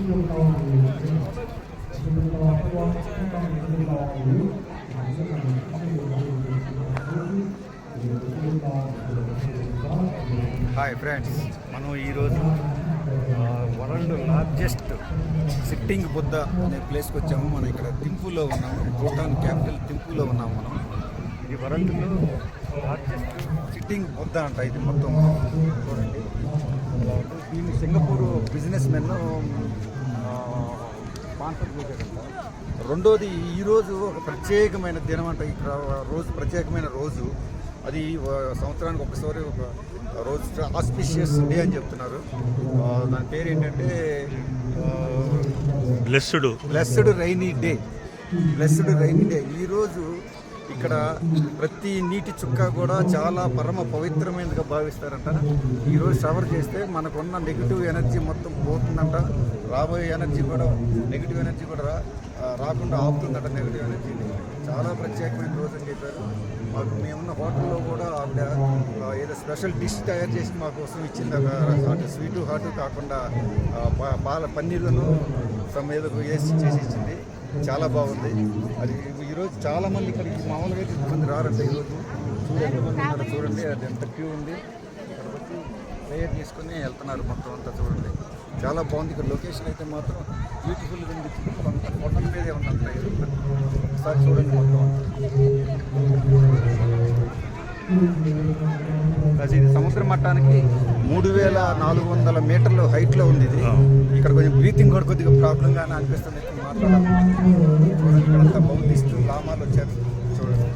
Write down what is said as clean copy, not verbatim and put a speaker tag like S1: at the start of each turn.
S1: Hi friends, మనం ఈరోజు world largest sitting Buddha అనే ప్లేస్కి వచ్చాము. మనం ఇక్కడ థింపూలో ఉన్నాము, భూటాన్ క్యాపిటల్ థింపూలో ఉన్నాము. మనం ఇది వరల్డ్లో లార్జెస్ట్ సిట్టింగ్ బుద్ధ అంట. ఇది మొత్తం చూడండి. దీన్ని సింగపూర్ బిజినెస్ మెన్ స్పాన్సర్ చేశారంట. రెండోది, ఈరోజు ఒక ప్రత్యేకమైన దినం అంట. ఇక్కడ రోజు ప్రత్యేకమైన రోజు. అది సంవత్సరానికి ఒకసారి ఒక రోజు ఆస్పిషియస్ డే అని చెప్తున్నారు. దాని పేరు ఏంటంటే బ్లెస్డ్ రైనీ డే. ఈరోజు ఇక్కడ ప్రతి నీటి చుక్క కూడా చాలా పరమ పవిత్రమైనదిగా భావిస్తారంట. ఈరోజు షవర్ చేస్తే మనకున్న నెగిటివ్ ఎనర్జీ మొత్తం పోతుందంట. రాబోయే ఎనర్జీ కూడా నెగిటివ్ ఎనర్జీ కూడా రాకుండా ఆపుతుందట. నెగిటివ్ ఎనర్జీని చాలా ప్రత్యేకమైన రోజు అని చెప్పారు. మాకు మేమున్న హోటల్లో కూడా ఆవిడ ఏదో స్పెషల్ డిష్ తయారు చేసి మా కోసం ఇచ్చింది. అటు స్వీటు హాటు కాకుండా పాల పన్నీర్లను ఏదో వేసి చేసి ఇచ్చింది. చాలా బాగుంది. అది ఈరోజు చాలామంది ఇక్కడికి మామూలుగా అయితే ఇంతమంది రారంట. ఈరోజు చూడండి అది ఎంత క్యూ ఉంది. ఇక్కడ వచ్చి ప్రేయర్ తీసుకుని వెళ్తున్నారు. మొత్తం అంతా చూడండి, చాలా బాగుంది. ఇక్కడ లొకేషన్ అయితే మాత్రం బ్యూటిఫుల్గా ఉంది. కొండ మీదే ఉందంట. ఒకసారి చూడండి మొత్తం. ఇది సముద్ర మట్టానికి 3400 మీటర్లు హైట్లో ఉంది. ఇది ఇక్కడ కొంచెం బ్రీతింగ్ కూడా కొద్దిగా ప్రాబ్లంగానే అనిపిస్తుంది. మాట్లాడాలి. చూడండి, ఇక్కడంతా బౌద్ధిస్టు లామాలు వచ్చారు. చూడండి.